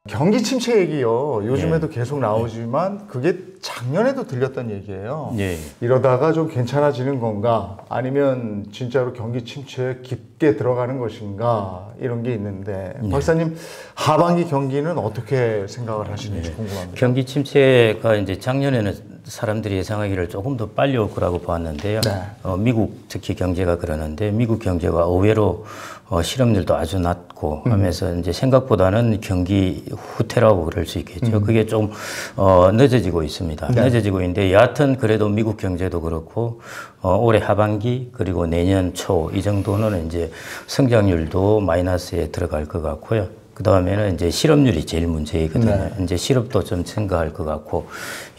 경기 침체 얘기요. 요즘에도 계속 나오지만 그게 작년에도 들렸던 얘기예요. 이러다가 좀 괜찮아지는 건가? 아니면 진짜로 경기 침체에 깊게 들어가는 것인가? 이런 게 있는데 박사님 하반기 경기는 어떻게 생각을 하시는지 궁금합니다. 경기 침체가 이제 작년에는 사람들이 예상하기를 조금 더 빨리 올 거라고 보았는데요. 미국 특히 경제가 그러는데 미국 경제가 의외로 실업률도 아주 낮고 하면서 이제 생각보다는 경기 후퇴라고 그럴 수 있겠죠. 그게 좀 늦어지고 있습니다. 늦어지고 있는데 여하튼 그래도 미국 경제도 그렇고 올해 하반기 그리고 내년 초 이 정도는 이제 성장률도 마이너스에 들어갈 것 같고요. 그 다음에는 이제 실업률이 제일 문제이거든요. 이제 실업도 좀 증가할 것 같고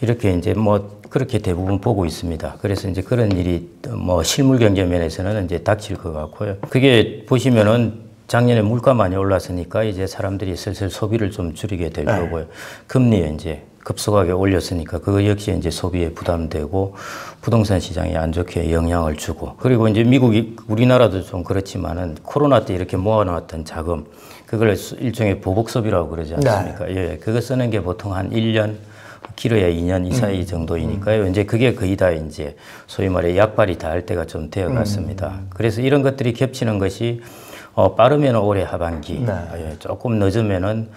이렇게 이제 뭐 그렇게 대부분 보고 있습니다. 그래서 이제 그런 일이 뭐 실물 경제 면에서는 이제 닥칠 것 같고요. 그게 보시면은 작년에 물가 많이 올랐으니까 이제 사람들이 슬슬 소비를 좀 줄이게 될 거고요. 금리 이제 급속하게 올렸으니까 그거 역시 이제 소비에 부담되고 부동산 시장에 안 좋게 영향을 주고 그리고 이제 미국이 우리나라도 좀 그렇지만은 코로나 때 이렇게 모아놨던 자금 그걸 일종의 보복 소비라고 그러지 않습니까? 예, 그거 쓰는 게 보통 한 1년 길어야 2년 이 사이 정도이니까요. 이제 그게 거의 다 이제 소위 말해 약발이 닿을 때가 좀 되어 갔습니다. 그래서 이런 것들이 겹치는 것이 빠르면 올해 하반기, 조금 늦으면은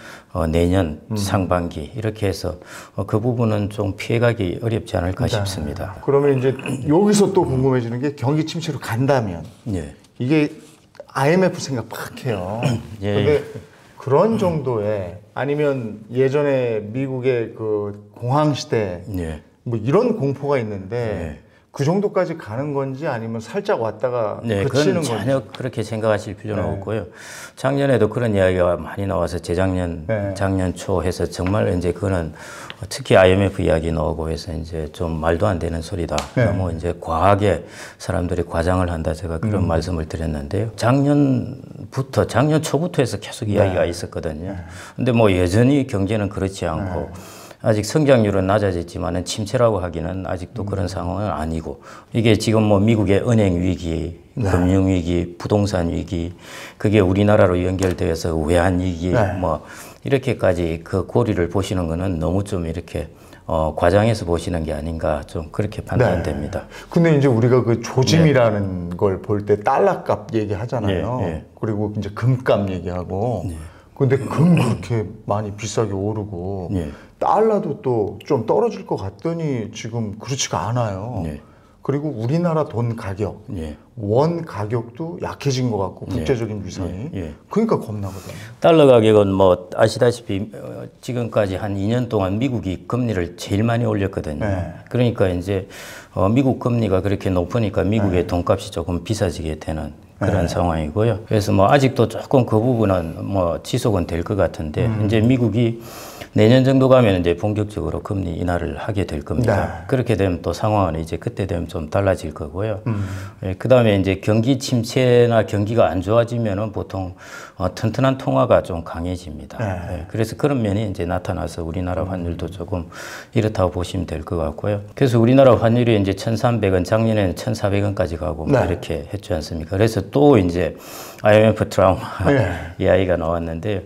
내년 상반기 이렇게 해서 그 부분은 좀 피해가기 어렵지 않을까 싶습니다. 그러면 이제 여기서 또 궁금해지는 게 경기 침체로 간다면 이게 IMF 생각 팍 해요. 근데 그런 정도의 아니면 예전에 미국의 그 공황 시대 뭐 이런 공포가 있는데 그 정도까지 가는 건지 아니면 살짝 왔다가 그치는 건지 전혀 그렇게 생각하실 필요는 없고요. 작년에도 그런 이야기가 많이 나와서 재작년, 작년 초 해서 정말 이제 그거는 특히 IMF 이야기 나오고 해서 이제 좀 말도 안 되는 소리다. 너무 이제 과하게 사람들이 과장을 한다. 제가 그런 말씀을 드렸는데요. 작년 초부터 해서 계속 이야기가 있었거든요. 근데 뭐 여전히 경제는 그렇지 않고 아직 성장률은 낮아졌지만은 침체라고 하기는 아직도 그런 상황은 아니고 이게 지금 뭐 미국의 은행 위기, 금융 위기, 부동산 위기 그게 우리나라로 연결되어서 외환 위기 뭐 이렇게까지 그 고리를 보시는 거는 너무 좀 이렇게 과장해서 보시는 게 아닌가 좀 그렇게 판단됩니다. 근데 이제 우리가 그 조짐이라는 걸 볼 때 달러값 얘기하잖아요. 그리고 이제 금값 얘기하고 근데 금 그렇게 많이 비싸게 오르고 달러도 또 좀 떨어질 것 같더니 지금 그렇지가 않아요. 그리고 우리나라 돈 가격, 원 가격도 약해진 것 같고 국제적인 위상이 그러니까 겁나거든요. 달러 가격은 뭐 아시다시피 지금까지 한 2년 동안 미국이 금리를 제일 많이 올렸거든요. 그러니까 이제 미국 금리가 그렇게 높으니까 미국의 돈값이 조금 비싸지게 되는 그런 상황이고요. 그래서 뭐 아직도 조금 그 부분은 뭐 지속은 될 것 같은데 이제 미국이 내년 정도 가면 이제 본격적으로 금리 인하를 하게 될 겁니다. 그렇게 되면 또 상황은 이제 그때 되면 좀 달라질 거고요. 그 다음에 이제 경기 침체나 경기가 안 좋아지면은 보통 튼튼한 통화가 좀 강해집니다. 그래서 그런 면이 이제 나타나서 우리나라 환율도 조금 이렇다고 보시면 될 것 같고요. 그래서 우리나라 환율이 이제 1,300원, 작년에는 1,400원까지 가고 뭐 이렇게 했지 않습니까? 그래서 또 이제 IMF 트라우마 이야기가 나왔는데요.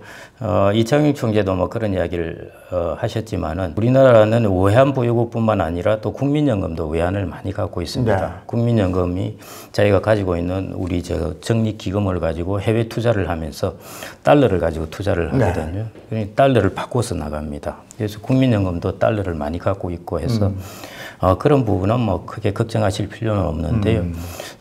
이창용 총재도 뭐 그런 이야기를 하셨지만은 우리나라는 외환 보유고뿐만 아니라 또 국민연금도 외환을 많이 갖고 있습니다. 국민연금이 자기가 가지고 있는 우리 적립기금을 가지고 해외 투자를 하면서 달러를 가지고 투자를 하거든요. 그러니까 달러를 바꿔서 나갑니다. 그래서 국민연금도 달러를 많이 갖고 있고 해서 그런 부분은 뭐 크게 걱정하실 필요는 없는데요.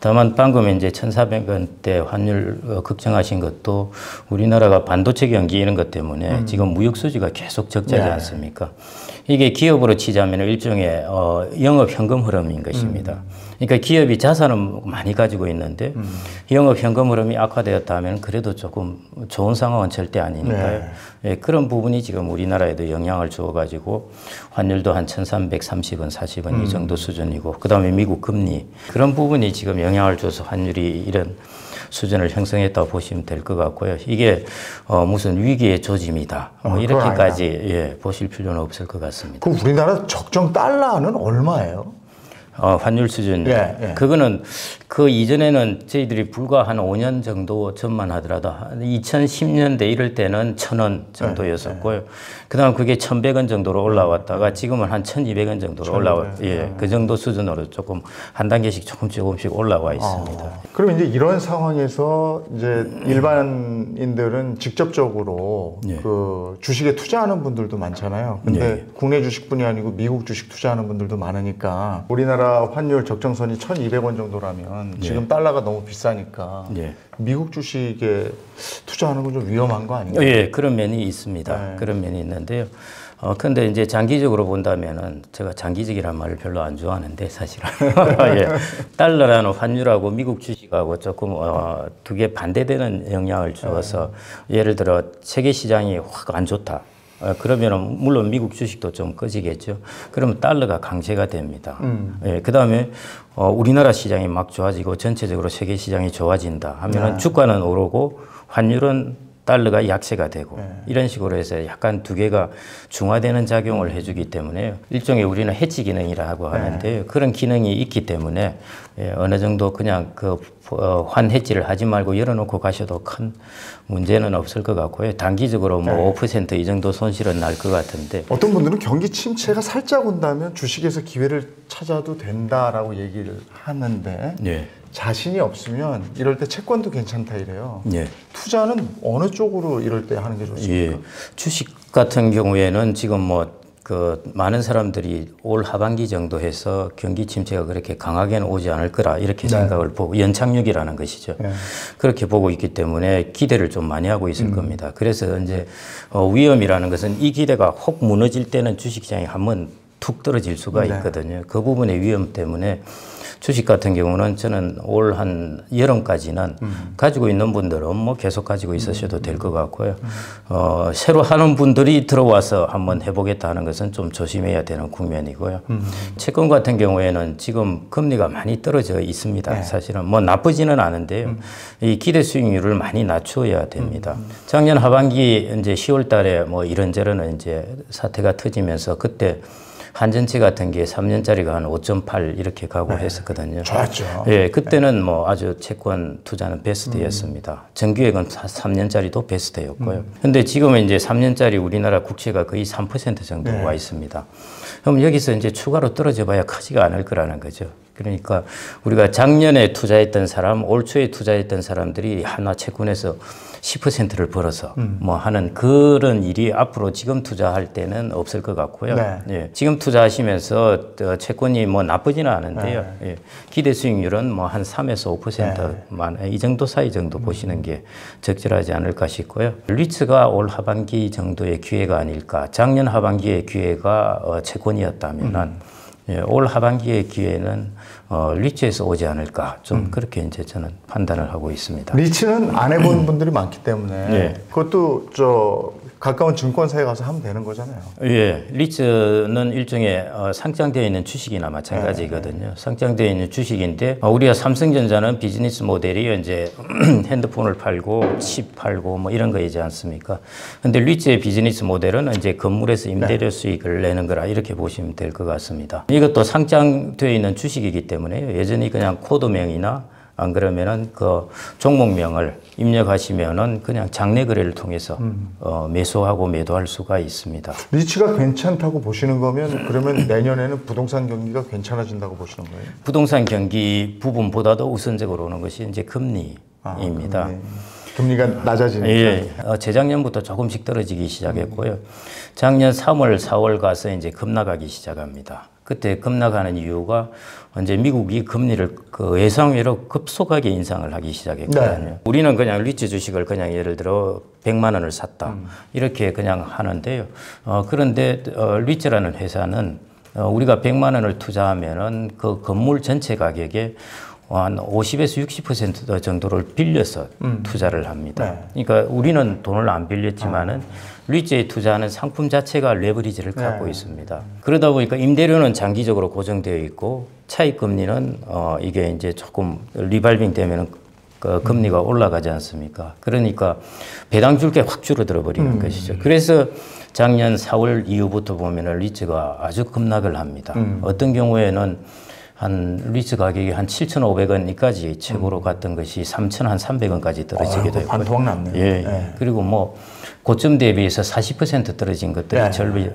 다만 방금 이제 1,400원대 환율 걱정하신 것도 우리나라가 반도체 경기 이런 것 때문에 지금 무역 수지가 계속 적자지 않습니까? 이게 기업으로 치자면 일종의 영업 현금 흐름인 것입니다. 그러니까 기업이 자산은 많이 가지고 있는데 영업 현금 흐름이 악화되었다 하면 그래도 조금 좋은 상황은 절대 아니니까요. 그런 부분이 지금 우리나라에도 영향을 주어가지고 환율도 한 1,330원, 40원 이 정도 수준이고 그 다음에 미국 금리 그런 부분이 지금 영향을 줘서 환율이 이런 수준을 형성했다고 보시면 될 것 같고요. 이게 무슨 위기의 조짐이다. 뭐 이렇게까지 보실 필요는 없을 것 같습니다. 그럼 우리나라 적정 달러는 얼마예요? 환율 수준. 그거는 그 이전에는 저희들이 불과 한 5년 정도 전만 하더라도 2010년대 이럴 때는 1,000원 정도였었고요. 그다음 그게 1,100원 정도로 올라왔다가 지금은 한 1,200원 정도로 그 정도 수준으로 조금 한 단계씩 조금씩 올라와 있습니다. 그럼 이제 이런 상황에서 이제 일반인들은 직접적으로 그 주식에 투자하는 분들도 많잖아요. 근데 국내 주식뿐이 아니고 미국 주식 투자하는 분들도 많으니까 우리나라 환율 적정선이 1,200원 정도라면 지금 달러가 너무 비싸니까 미국 주식에 투자하는 건 좀 위험한 거 아닌가요? 예, 그런 면이 있습니다. 그런 면이 있는데요. 근데 이제 장기적으로 본다면은 제가 장기적이란 말을 별로 안 좋아하는데 사실은 달러라는 환율하고 미국 주식하고 조금 두 개 반대되는 영향을 주어서 예를 들어 세계 시장이 확 안 좋다. 그러면은 물론 미국 주식도 좀 꺼지겠죠. 그러면 달러가 강세가 됩니다. 그다음에 우리나라 시장이 막 좋아지고 전체적으로 세계 시장이 좋아진다 하면은 주가는 오르고 환율은 달러가 약세가 되고 이런 식으로 해서 약간 두 개가 중화되는 작용을 해주기 때문에 일종의 우리는 해치 기능이라고 하는데요. 그런 기능이 있기 때문에 어느 정도 그냥 그 환해치를 하지 말고 열어놓고 가셔도 큰 문제는 없을 것 같고요. 단기적으로 뭐 5% 이 정도 손실은 날 것 같은데 어떤 분들은 경기 침체가 살짝 온다면 주식에서 기회를 찾아도 된다라고 얘기를 하는데 자신이 없으면 이럴 때 채권도 괜찮다 이래요. 투자는 어느 쪽으로 이럴 때 하는 게 좋습니까? 주식 같은 경우에는 지금 뭐 그 많은 사람들이 올 하반기 정도 해서 경기 침체가 그렇게 강하게는 오지 않을 거라 이렇게 생각을 보고 연착륙이라는 것이죠. 그렇게 보고 있기 때문에 기대를 좀 많이 하고 있을 겁니다. 그래서 이제 위험이라는 것은 이 기대가 혹 무너질 때는 주식시장이 한번 툭 떨어질 수가 있거든요. 그 부분의 위험 때문에 주식 같은 경우는 저는 올 한 여름까지는 가지고 있는 분들은 뭐 계속 가지고 있으셔도 될 것 같고요. 새로 하는 분들이 들어와서 한번 해보겠다 하는 것은 좀 조심해야 되는 국면이고요. 채권 같은 경우에는 지금 금리가 많이 떨어져 있습니다. 사실은 뭐 나쁘지는 않은데요. 이 기대 수익률을 많이 낮춰야 됩니다. 작년 하반기 이제 10월 달에 뭐 이런저런 이제 사태가 터지면서 그때 한전채 같은 게 3년짜리가 한 5.8 이렇게 가고 했었거든요. 좋았죠. 예, 그때는 뭐 아주 채권 투자는 베스트였습니다. 정규액은 3년짜리도 베스트였고요. 근데 지금은 이제 3년짜리 우리나라 국채가 거의 3% 정도 와 있습니다. 그럼 여기서 이제 추가로 떨어져 봐야 크지가 않을 거라는 거죠. 그러니까 우리가 작년에 투자했던 사람, 올 초에 투자했던 사람들이 하나 채권에서 10%를 벌어서 뭐 하는 그런 일이 앞으로 지금 투자할 때는 없을 것 같고요. 지금 투자하시면서 채권이 뭐 나쁘지는 않은데요. 기대 수익률은 뭐 한 3에서 5%만 이 정도 사이 정도 보시는 게 적절하지 않을까 싶고요. 리츠가 올 하반기 정도의 기회가 아닐까. 작년 하반기의 기회가 채권이었다면은 올 하반기의 기회는 리츠에서 오지 않을까 좀 그렇게 이제 저는 판단을 하고 있습니다. 리츠는 안 해본 분들이 많기 때문에 그것도 저 가까운 증권사에 가서 하면 되는 거잖아요. 예, 리츠는 일종의 상장되어 있는 주식이나 마찬가지거든요. 상장되어 있는 주식인데 우리가 삼성전자는 비즈니스 모델이 이제 핸드폰을 팔고 칩 팔고 뭐 이런 거이지 않습니까? 근데 리츠의 비즈니스 모델은 이제 건물에서 임대료 수익을 내는 거라 이렇게 보시면 될 것 같습니다. 이것도 상장되어 있는 주식이기 때문에 여전히 그냥 코드명이나 안 그러면은 그 종목명을 입력하시면은 그냥 장내 거래를 통해서 매수하고 매도할 수가 있습니다. 리츠가 괜찮다고 보시는 거면 그러면 내년에는 부동산 경기가 괜찮아진다고 보시는 거예요? 부동산 경기 부분보다도 우선적으로 오는 것이 이제 금리입니다. 금리가 낮아지니까. 재작년부터 조금씩 떨어지기 시작했고요. 작년 3월, 4월 가서 이제 급락하기 시작합니다. 그때 급락하는 이유가 이제 미국이 금리를 그 예상외로 급속하게 인상을 하기 시작했거든요. 우리는 그냥 리츠 주식을 그냥 예를 들어 100만 원을 샀다. 이렇게 그냥 하는데요. 그런데 리츠라는 회사는 우리가 100만 원을 투자하면은 그 건물 전체 가격에 한 50에서 60% 정도를 빌려서 투자를 합니다. 그러니까 우리는 돈을 안 빌렸지만은 리츠에 투자하는 상품 자체가 레버리지를 갖고 있습니다. 그러다 보니까 임대료는 장기적으로 고정되어 있고 차익 금리는 이게 이제 조금 리발빙 되면은 그 금리가 올라가지 않습니까? 그러니까 배당 줄 게 확 줄어들어 버리는 것이죠. 그래서 작년 4월 이후부터 보면은 리츠가 아주 급락을 합니다. 어떤 경우에는 한 리츠 가격이 한 7,500원까지 최고로 갔던 것이 3,300원까지 떨어지게 되고 반토막 났네요. 예. 네. 그리고 뭐 고점 대비해서 40% 떨어진 것들이 네.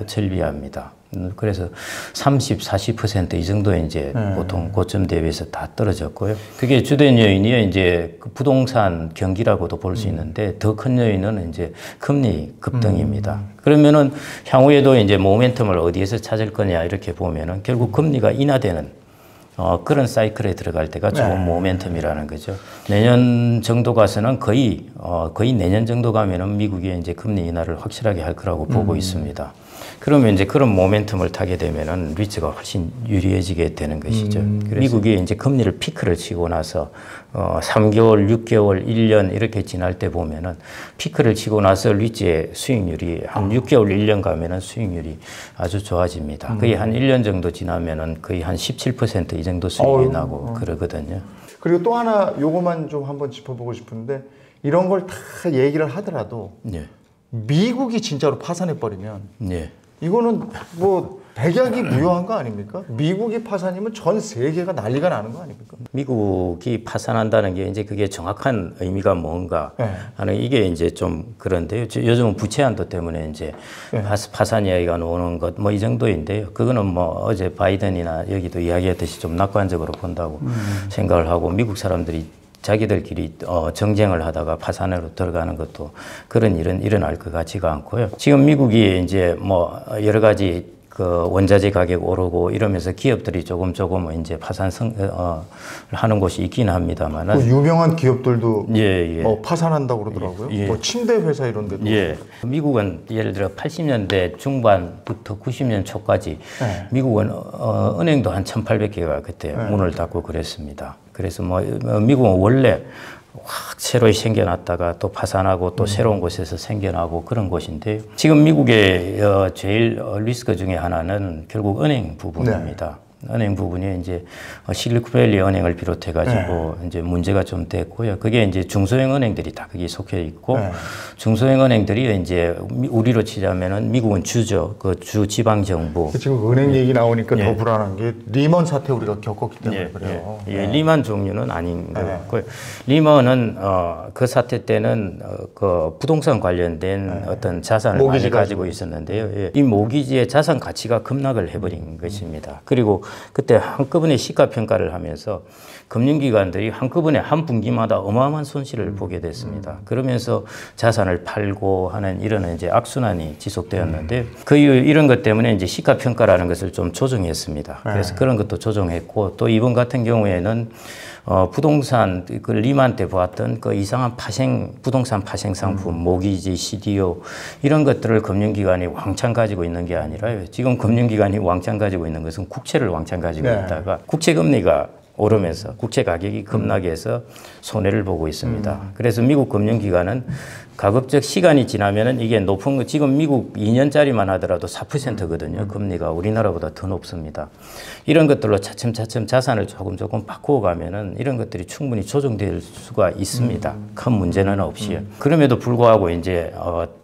절비합니다. 그래서 30, 40% 이 정도 이제 보통 고점 대비해서 다 떨어졌고요. 그게 주된 요인이 이제 그 부동산 경기라고도 볼 수 있는데 더 큰 요인은 이제 금리 급등입니다. 그러면은 향후에도 이제 모멘텀을 어디에서 찾을 거냐 이렇게 보면은 결국 금리가 인하되는 그런 사이클에 들어갈 때가 좋은 모멘텀이라는 거죠. 내년 정도 가서는 거의 내년 정도 가면은 미국이 이제 금리 인하를 확실하게 할 거라고 보고 있습니다. 그러면 이제 그런 모멘텀을 타게 되면은 리츠가 훨씬 유리해지게 되는 것이죠. 미국이 이제 금리를 피크를 치고 나서 3개월, 6개월, 1년 이렇게 지날 때 보면은 피크를 치고 나서 리츠의 수익률이 한 6개월, 1년 가면은 수익률이 아주 좋아집니다. 거의 한 1년 정도 지나면은 거의 한 17% 이 정도 수익이 나고 그러거든요. 그리고 또 하나 요거만 좀 한번 짚어보고 싶은데 이런 걸 다 얘기를 하더라도 미국이 진짜로 파산해 버리면 이거는 뭐 백약이 무효한 거 아닙니까? 미국이 파산이면 전 세계가 난리가 나는 거 아닙니까? 미국이 파산한다는 게 이제 그게 정확한 의미가 뭔가 하는 이게 이제 좀 그런데요. 요즘은 부채 한도 때문에 이제 파산 이야기가 나오는 것 뭐 이 정도인데요. 그거는 뭐 어제 바이든이나 여기도 이야기했듯이 좀 낙관적으로 본다고 생각을 하고 미국 사람들이 자기들끼리 정쟁을 하다가 파산으로 들어가는 것도 그런 일은 일어날 것 같지가 않고요. 지금 미국이 이제 뭐 여러 가지 그 원자재 가격 오르고 이러면서 기업들이 조금 이제 파산 하는 곳이 있긴 합니다만은 그 유명한 기업들도 파산한다고 그러더라고요. 뭐 침대 회사 이런 데도. 미국은 예를 들어 80년대 중반부터 90년 초까지 미국은 은행도 한 1,800개가 그때 문을 닫고 그랬습니다. 그래서 뭐 미국은 원래 확 새로 생겨났다가 또 파산하고 또 새로운 곳에서 생겨나고 그런 곳인데요. 지금 미국의 제일 리스크 중에 하나는 결국 은행 부분입니다. 은행 부분이 이제 실리콘밸리 은행을 비롯해 가지고 이제 문제가 좀 됐고요. 그게 이제 중소형 은행들이 다 거기 속해 있고 중소형 은행들이 이제 우리로 치자면은 미국은 주죠. 그 주 지방 정부. 지금 은행 얘기 나오니까 더 불안한 게 리먼 사태 우리가 겪었기 때문에 그래요. 리먼 종류는 아닌 것 같고요. 리먼은 그 사태 때는 그 부동산 관련된 어떤 자산을 많이 가지고 있었는데요. 이 모기지의 자산 가치가 급락을 해버린 것입니다. 그리고 그때 한꺼번에 시가평가를 하면서 금융기관들이 한꺼번에 한 분기마다 어마어마한 손실을 보게 됐습니다. 그러면서 자산을 팔고 하는 이런 이제 악순환이 지속되었는데 그 이런 것 때문에 이제 시가평가라는 것을 좀 조정했습니다. 그래서 그런 것도 조정했고 또 이번 같은 경우에는 부동산 그 리만 때 보았던 그 이상한 부동산 파생 상품, 모기지, CDO 이런 것들을 금융기관이 왕창 가지고 있는 게 아니라요. 지금 금융기관이 왕창 가지고 있는 것은 국채를 왕창 가지고 있다가 국채 금리가 오르면서 국채 가격이 급락해서 손해를 보고 있습니다. 그래서 미국 금융기관은 가급적 시간이 지나면은 이게 높은 거 지금 미국 2년짜리만 하더라도 4%거든요. 금리가 우리나라보다 더 높습니다. 이런 것들로 차츰차츰 자산을 조금 바꾸어 가면은 이런 것들이 충분히 조정될 수가 있습니다. 큰 문제는 없이요. 그럼에도 불구하고 이제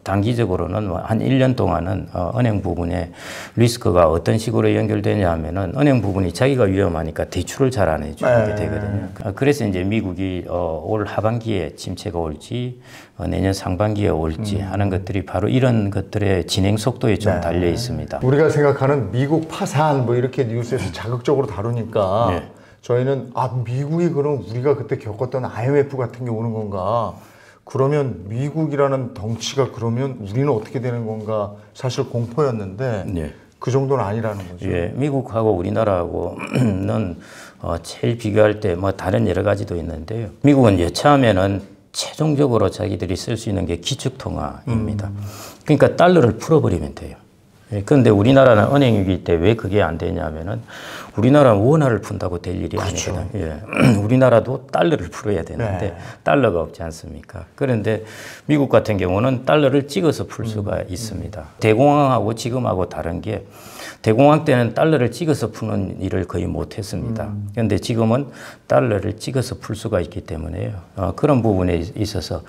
단기적으로는 한 1년 동안은 은행 부분에 리스크가 어떤 식으로 연결되냐 하면은 은행 부분이 자기가 위험하니까 대출을 잘 안 해주게 되거든요. 그래서 이제 미국이 올 하반기에 침체가 올지 내년 상반기에 올지 하는 것들이 바로 이런 것들의 진행 속도에 좀 달려 있습니다. 우리가 생각하는 미국 파산 뭐 이렇게 뉴스에서 자극적으로 다루니까 저희는 미국이 그럼 우리가 그때 겪었던 IMF 같은 게 오는 건가? 그러면 미국이라는 덩치가 그러면 우리는 어떻게 되는 건가? 사실 공포였는데 그 정도는 아니라는 거죠. 미국하고 우리나라하고는 제일 비교할 때 뭐 다른 여러 가지도 있는데요. 미국은 여차하면은 최종적으로 자기들이 쓸 수 있는 게 기축통화입니다. 그러니까 달러를 풀어버리면 돼요. 그런데 우리나라는 은행위기 때 왜 그게 안 되냐면은 우리나라는 원화를 푼다고 될 일이 아니거든요. 우리나라도 달러를 풀어야 되는데 달러가 없지 않습니까? 그런데 미국 같은 경우는 달러를 찍어서 풀 수가 있습니다. 대공황하고 지금하고 다른 게 대공황 때는 달러를 찍어서 푸는 일을 거의 못했습니다. 그런데 지금은 달러를 찍어서 풀 수가 있기 때문에요. 그런 부분에 있어서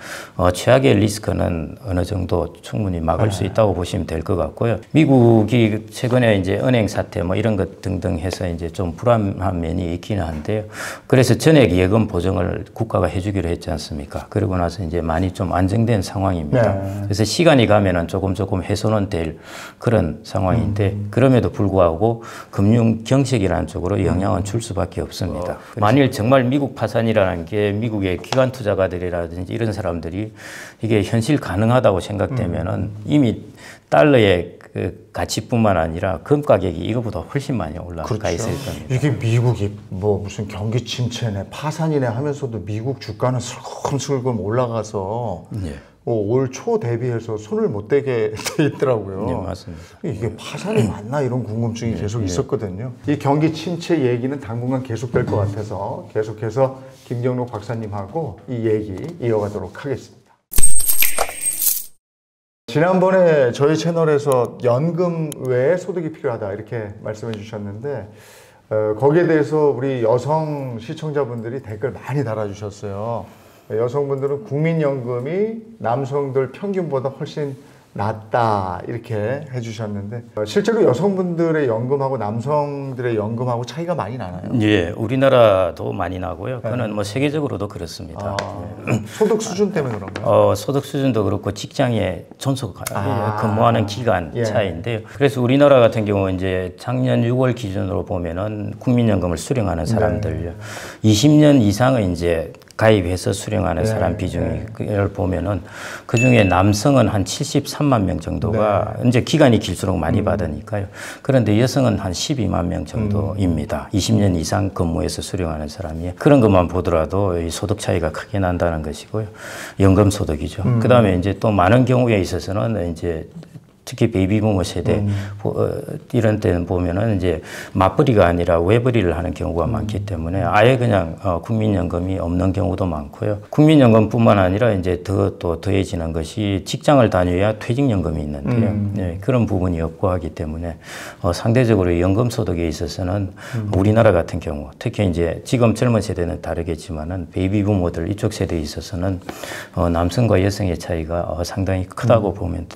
최악의 리스크는 어느 정도 충분히 막을 수 있다고 보시면 될 것 같고요. 미국이 최근에 이제 은행 사태 뭐 이런 것 등등 해서 이제 좀 불안한 면이 있기는 한데요. 그래서 전액 예금 보증을 국가가 해주기로 했지 않습니까? 그러고 나서 이제 많이 좀 안정된 상황입니다. 네. 그래서 시간이 가면은 조금 해소는 될 그런 상황인데 그럼에도 불구하고 금융 경색이라는 쪽으로 영향은 줄 수밖에 없습니다. 만일 정말 미국 파산이라는 게 미국의 기관 투자가들이라든지 이런 사람들이 이게 현실 가능하다고 생각되면은 이미 달러의 그 가치뿐만 아니라 금 가격이 이거보다 훨씬 많이 올라가 그렇죠. 있을 겁니다. 이게 미국이 뭐 무슨 경기 침체네 파산이네 하면서도 미국 주가는 슬금슬금 올라가서 올 초 대비해서 손을 못 대게 돼 있더라고요. 네, 맞습니다. 이게 파산이 맞나 이런 궁금증이 계속 있었거든요. 이 경기 침체 얘기는 당분간 계속될 것 같아서 계속해서 김경록 박사님하고 이 얘기 이어가도록 하겠습니다. 지난번에 저희 채널에서 연금 외에 소득이 필요하다 이렇게 말씀해 주셨는데 거기에 대해서 우리 여성 시청자분들이 댓글 많이 달아주셨어요. 여성분들은 국민연금이 남성들 평균보다 훨씬 낫다 이렇게 해주셨는데 실제로 여성분들의 연금하고 남성들의 연금하고 차이가 많이 나나요? 예, 우리나라도 많이 나고요. 그거는 뭐 세계적으로도 그렇습니다. 소득 수준 때문에 그런가요? 소득 수준도 그렇고 직장에 전속 근무하는 기간 차이인데요. 그래서 우리나라 같은 경우 이제 작년 6월 기준으로 보면은 국민연금을 수령하는 사람들 20년 이상은 이제 가입해서 수령하는 사람 비중을 보면은 그 중에 남성은 한 73만 명 정도가 이제 기간이 길수록 많이 받으니까요. 그런데 여성은 한 12만 명 정도입니다. 20년 이상 근무해서 수령하는 사람이 그런 것만 보더라도 이 소득 차이가 크게 난다는 것이고요. 연금 소득이죠. 그다음에 이제 또 많은 경우에 있어서는 이제 특히 베이비부머 세대 이런 때는 보면은 이제 맞벌이가 아니라 외벌이를 하는 경우가 많기 때문에 아예 그냥 국민연금이 없는 경우도 많고요. 국민연금뿐만 아니라 이제 또 더해지는 것이 직장을 다녀야 퇴직연금이 있는데요. 네, 그런 부분이 없고 하기 때문에 상대적으로 연금 소득에 있어서는 우리나라 같은 경우 특히 이제 지금 젊은 세대는 다르겠지만은 베이비부머들 이쪽 세대에 있어서는 남성과 여성의 차이가 상당히 크다고 보면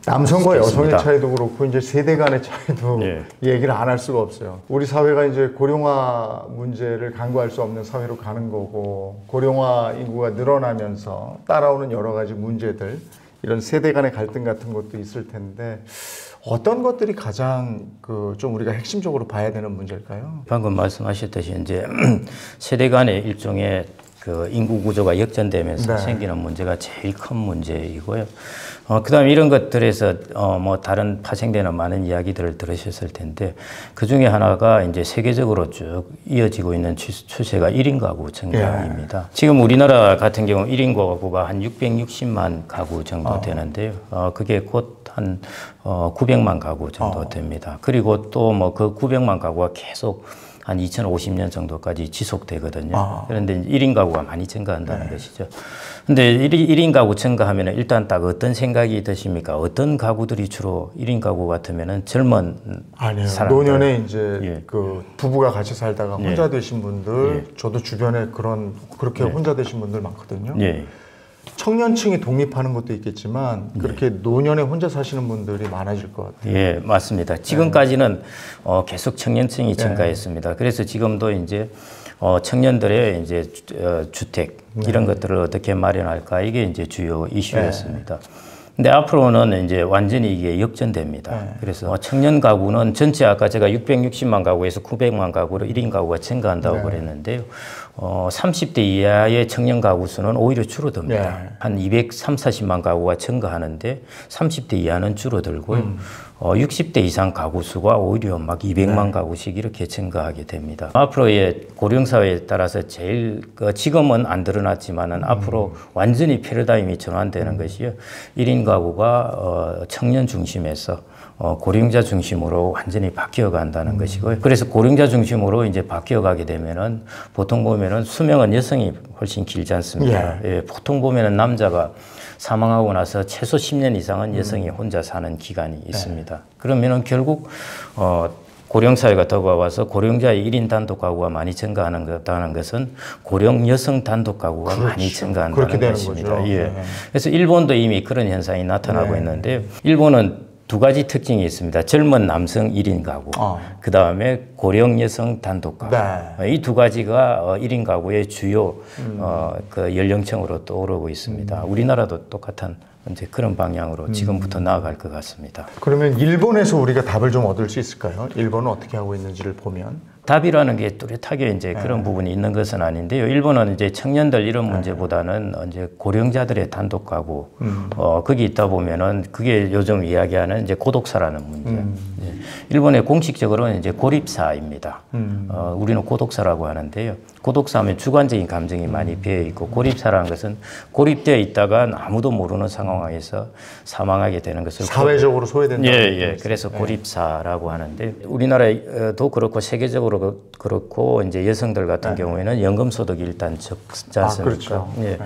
남성과 여성의 차이도 그렇고 이제 세대 간의 차이도 얘기를 안 할 수가 없어요. 우리 사회가 이제 고령화 문제를 간과할 수 없는 사회로 가는 거고 고령화 인구가 늘어나면서 따라오는 여러 가지 문제들 이런 세대 간의 갈등 같은 것도 있을 텐데 어떤 것들이 가장 좀 우리가 핵심적으로 봐야 되는 문제일까요? 방금 말씀하셨듯이 이제 세대 간의 일종의 그 인구 구조가 역전되면서 생기는 문제가 제일 큰 문제이고요. 그다음에 이런 것들에서 뭐 다른 파생되는 많은 이야기들을 들으셨을 텐데 그 중에 하나가 이제 세계적으로 쭉 이어지고 있는 추세가 1인 가구 증가입니다. 지금 우리나라 같은 경우 1인 가구가 한 660만 가구 정도 되는데요. 그게 곧 한 900만 가구 정도 됩니다. 그리고 또 뭐 그 900만 가구가 계속 한 2050년 정도까지 지속되거든요. 그런데 1인 가구가 많이 증가한다는 것이죠. 근데 1인 가구 증가하면 일단 딱 어떤 생각이 드십니까? 어떤 가구들이 주로 1인 가구 같으면은 젊은 사람들. 노년에 이제 그 부부가 같이 살다가 혼자 되신 분들, 저도 주변에 그렇게 혼자 되신 분들 많거든요. 청년층이 독립하는 것도 있겠지만 그렇게 노년에 혼자 사시는 분들이 많아질 것 같아요. 예, 맞습니다. 지금까지는 계속 청년층이 증가했습니다. 그래서 지금도 이제 청년들의 이제 주택 이런 것들을 어떻게 마련할까 이게 이제 주요 이슈였습니다. 근데 앞으로는 이제 완전히 이게 역전됩니다. 그래서 청년 가구는 전체 아까 제가 660만 가구에서 900만 가구로 1인 가구가 증가한다고 그랬는데요. 30대 이하의 청년 가구 수는 오히려 줄어듭니다. 한 230~40만 가구가 증가하는데 30대 이하는 줄어들고요. 60대 이상 가구 수가 오히려 막 200만 가구씩 이렇게 증가하게 됩니다. 앞으로의 고령사회에 따라서 제일 지금은 안 드러났지만은 앞으로 완전히 패러다임이 전환되는 것이요. 1인 가구가 청년 중심에서 고령자 중심으로 완전히 바뀌어 간다는 것이고요. 그래서 고령자 중심으로 이제 바뀌어 가게 되면은 보통 보면은 수명은 여성이 훨씬 길지 않습니까? 보통 보면은 남자가 사망하고 나서 최소 10년 이상은 여성이 혼자 사는 기간이 있습니다. 있습니다. 그러면은 결국 고령 사회가 다가와서 고령자의 1인 단독 가구가 많이 증가하는 것은 고령 여성 단독 가구가 그렇죠. 많이 증가한다는 것입니다. 거죠. 예. 네. 그래서 일본도 이미 그런 현상이 나타나고 네. 있는데요. 일본은 두 가지 특징이 있습니다. 젊은 남성 1인 가구, 그 다음에 고령 여성 단독 가구. 네. 이 두 가지가 1인 가구의 주요 그 연령층으로 떠오르고 있습니다. 우리나라도 똑같은 이제 그런 방향으로 지금부터 나아갈 것 같습니다. 그러면 일본에서 우리가 답을 좀 얻을 수 있을까요? 일본은 어떻게 하고 있는지를 보면. 답이라는 게 뚜렷하게 이제 그런 부분이 있는 것은 아닌데요. 일본은 이제 청년들 이런 문제보다는 이제 고령자들의 단독 가구, 거기 있다 보면은 그게 요즘 이야기하는 이제 고독사라는 문제. 예. 일본의 공식적으로는 이제 고립사입니다. 우리는 고독사라고 하는데요. 고독사하면 주관적인 감정이 많이 배어 있고, 고립사라는 것은 고립되어 있다가 아무도 모르는 상황에서 사망하게 되는 것을 사회적으로 소외된다. 예. 그래서 고립사라고 하는데, 우리나라도 그렇고 세계적으로 그렇고 이제 여성들 같은 경우에는 연금소득이 일단 적지 않습니까? 그렇죠. 예.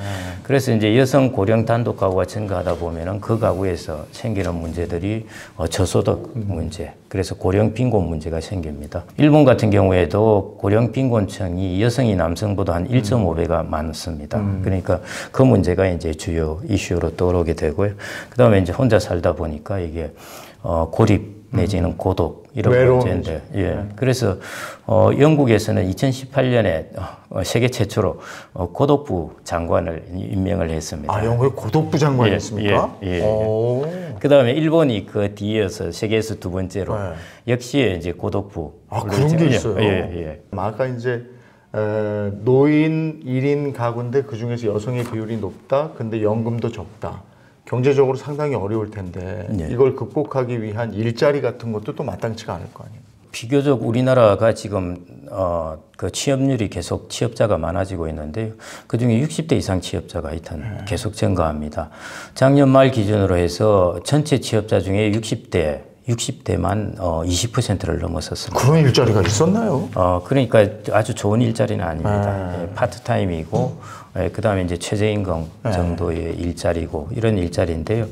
그래서 이제 여성 고령 단독 가구가 증가하다 보면은 그 가구에서 생기는 문제들이 저소득 문제, 그래서 고령 빈곤 문제가 생깁니다. 일본 같은 경우에도 고령 빈곤층이 여성이 남성보다 한 1.5배가 많습니다. 그러니까 그 문제가 이제 주요 이슈로 떠오르게 되고요. 그 다음에 이제 혼자 살다 보니까 이게 고립 내지는 고독 이런 문제인데, 예. 그래서 영국에서는 2018년에 세계 최초로 고독부 장관을 임명을 했습니다. 아, 영국에 고독부 장관이 있습니까? 예. 그 다음에 일본이 그 뒤이어서 세계에서 두 번째로 역시 이제 고독부. 그런 게 있어요. 예. 아까 이제 노인 1인 가구인데 그 중에서 여성의 비율이 높다. 근데 연금도 적다. 경제적으로 상당히 어려울 텐데 이걸 극복하기 위한 일자리 같은 것도 또 마땅치가 않을 거 아니에요. 비교적 우리나라가 지금 그 취업률이 계속 취업자가 많아지고 있는데요. 그중에 60대 이상 취업자가 하여튼 계속 증가합니다. 작년 말 기준으로 해서 전체 취업자 중에 60대만 20%를 넘어섰습니다. 그런 일자리가 있었나요? 그러니까 아주 좋은 일자리는 아닙니다. 예, 파트타임이고, 그 다음에 이제 최저임금 정도의 일자리고 이런 일자리인데요.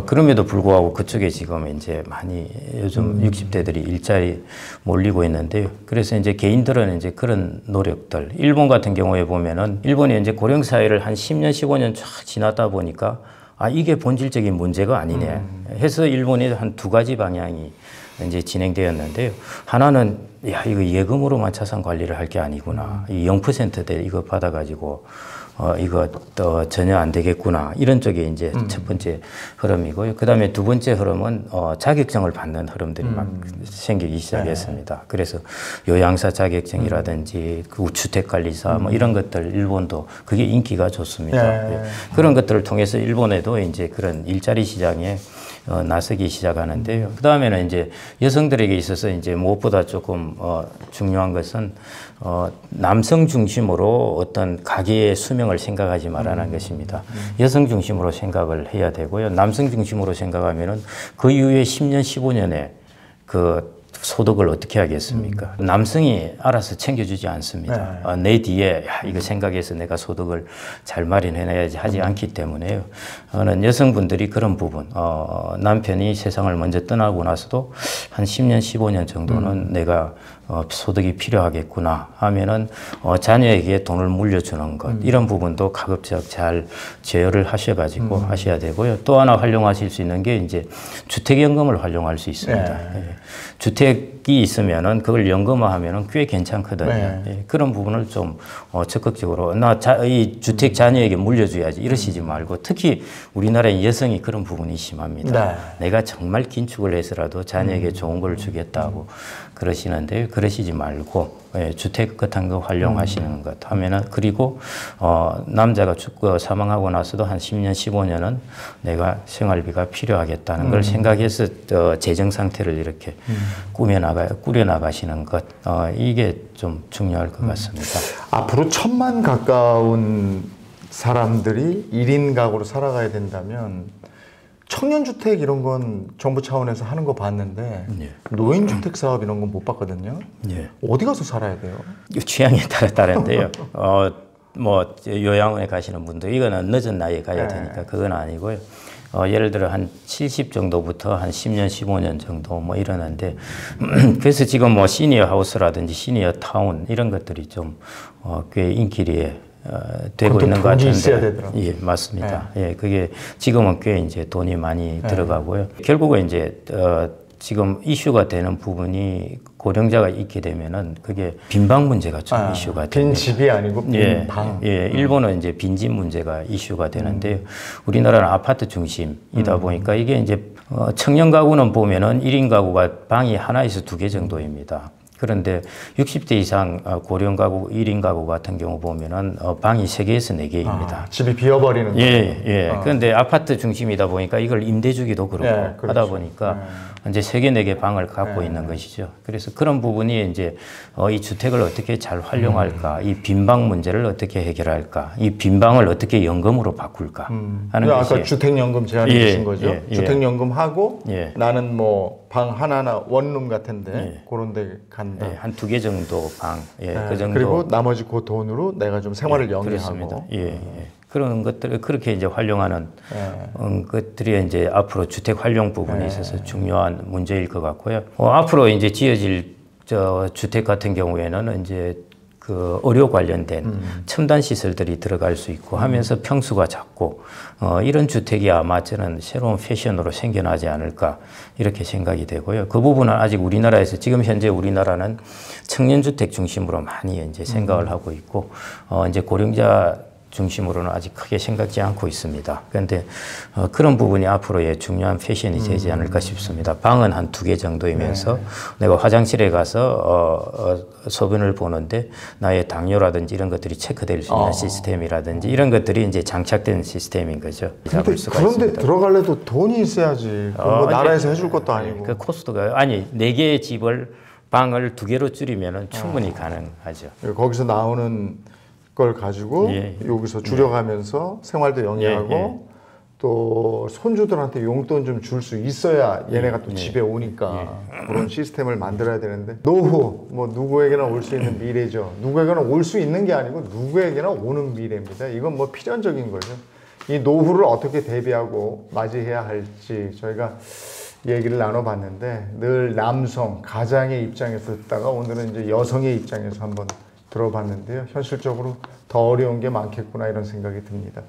그럼에도 불구하고 그쪽에 지금 이제 많이 요즘 60대들이 일자리 몰리고 있는데요. 그래서 이제 개인들은 이제 그런 노력들, 일본 같은 경우에 보면은 일본이 이제 고령사회를 한 10년, 15년 쫙 지나다 보니까 이게 본질적인 문제가 아니네 해서 일본이 한 두 가지 방향이 이제 진행되었는데요. 하나는 이거 예금으로만 자산 관리를 할 게 아니구나. 이 0%대 이거 받아가지고 이거 전혀 안 되겠구나. 이런 쪽에 이제 첫 번째 흐름이고요. 그 다음에 두 번째 흐름은 자격증을 받는 흐름들이 막 생기기 시작했습니다. 그래서 요양사 자격증이라든지 그 주택관리사 뭐 이런 것들 일본도 그게 인기가 좋습니다. 예. 그런 것들을 통해서 일본에도 이제 그런 일자리 시장에 나서기 시작하는데요. 그 다음에는 이제 여성들에게 있어서 이제 무엇보다 조금 중요한 것은 남성 중심으로 어떤 가계의 수명을 생각하지 말라는 것입니다. 여성 중심으로 생각을 해야 되고요. 남성 중심으로 생각하면은 그 이후에 10년, 15년에 그 소득을 어떻게 하겠습니까? 남성이 알아서 챙겨주지 않습니다. 내 뒤에 이거 생각해서 내가 소득을 잘 마련해놔야지 하지 않기 때문에요. 저는 여성분들이 그런 부분, 남편이 세상을 먼저 떠나고 나서도 한 10년, 15년 정도는 내가 소득이 필요하겠구나 하면은 자녀에게 돈을 물려주는 것 이런 부분도 가급적 잘 제어를 하셔가지고 하셔야 되고요. 또 하나 활용하실 수 있는 게 이제 주택연금을 활용할 수 있습니다. 예. 주택이 있으면은 그걸 연금화하면은 꽤 괜찮거든요. 예. 그런 부분을 좀 적극적으로 이 주택 자녀에게 물려줘야지 이러시지 말고, 특히 우리나라의 여성이 그런 부분이 심합니다. 내가 정말 긴축을 해서라도 자녀에게 좋은 걸 주겠다고 그러시는데요. 그러시지 말고 주택 같은 거 활용하시는 것 하면은, 그리고 남자가 죽고 사망하고 나서도 한 10년, 15년은 내가 생활비가 필요하겠다는 걸 생각해서 재정 상태를 이렇게 꾸려나가시는 것, 이게 좀 중요할 것 같습니다. 앞으로 1000만 가까운 사람들이 1인 가구로 살아가야 된다면 청년주택 이런 건 정부 차원에서 하는 거 봤는데 노인주택 사업 이런 건 못 봤거든요. 어디 가서 살아야 돼요? 취향에 따라 다른데요. 뭐 요양원에 가시는 분들, 이거는 늦은 나이에 가야 되니까 그건 아니고요. 예를 들어 한 70 정도부터 한 10년, 15년 정도 뭐 이러는데 그래서 지금 뭐 시니어 하우스라든지 시니어 타운 이런 것들이 좀 꽤 인기리에 되고 있는 것 같은데, 예, 맞습니다. 예, 그게 지금은 꽤 이제 돈이 많이 들어가고요. 결국은 이제 지금 이슈가 되는 부분이 고령자가 있게 되면은 그게 빈방 문제가 좀 이슈가 됩니다. 빈 집이 아니고 빈 예, 방. 예, 일본은 이제 빈집 문제가 이슈가 되는데 우리나라는 아파트 중심이다 보니까 이게 이제 청년 가구는 보면은 1인 가구가 방이 하나에서 2개 정도입니다. 그런데 60대 이상 고령 가구, 1인 가구 같은 경우 보면은 방이 3개에서 4개입니다. 집이 비어버리는 거예요. 예, 예. 그런데 아파트 중심이다 보니까 이걸 임대 주기도 그렇고 예, 그렇죠. 하다 보니까 이제 3개, 4개 방을 갖고 있는 것이죠. 그래서 그런 부분이 이제 이 주택을 어떻게 잘 활용할까, 이 빈방 문제를 어떻게 해결할까, 이 빈방을 어떻게 연금으로 바꿀까 하는 것이. 아까 주택연금 제안해 주신 거죠. 예, 예. 주택연금 하고 예. 나는 뭐 방 하나하나 원룸 같은데 그런 데 간다. 예, 한 2개 정도 방, 예, 그 정도. 그리고 나머지 그 돈으로 내가 좀 생활을 영위하고. 그렇습니다. 예, 예. 그런 것들을 그렇게 이제 활용하는 것들이 이제 앞으로 주택 활용 부분에 있어서 중요한 문제일 것 같고요. 앞으로 이제 지어질 주택 같은 경우에는 이제 그 의료 관련된 첨단 시설들이 들어갈 수 있고 하면서 평수가 작고 이런 주택이 아마 저는 새로운 패션으로 생겨나지 않을까 이렇게 생각이 되고요. 그 부분은 아직 우리나라에서 지금 현재 우리나라는 청년주택 중심으로 많이 이제 생각을 하고 있고 이제 고령자 중심으로는 아직 크게 생각지 않고 있습니다. 그런데 그런 부분이 앞으로의 중요한 패션이 되지 않을까 싶습니다. 방은 한 2개 정도이면서 내가 화장실에 가서 소변을 보는데 나의 당뇨라든지 이런 것들이 체크될 수 있는 시스템이라든지 이런 것들이 이제 장착된 시스템인 거죠. 근데 그런데 들어갈래도 돈이 있어야지. 뭐 나라에서 해줄 것도 아니고. 그 코스트가 4개의 집을 방을 2개로 줄이면 충분히 가능하죠. 거기서 나오는 걸 가지고 여기서 줄여가면서 생활도 영위하고 또 손주들한테 용돈 좀 줄 수 있어야 얘네가 또 집에 오니까 그런 시스템을 만들어야 되는데 노후 뭐 누구에게나 올 수 있는 미래죠. 누구에게나 올 수 있는 게 아니고 누구에게나 오는 미래입니다. 이건 뭐 필연적인 거죠. 이 노후를 어떻게 대비하고 맞이해야 할지 저희가 얘기를 나눠봤는데 늘 남성 가장의 입장에서 듣다가 오늘은 이제 여성의 입장에서 한번 들어봤는데요. 현실적으로 더 어려운 게 많겠구나 이런 생각이 듭니다.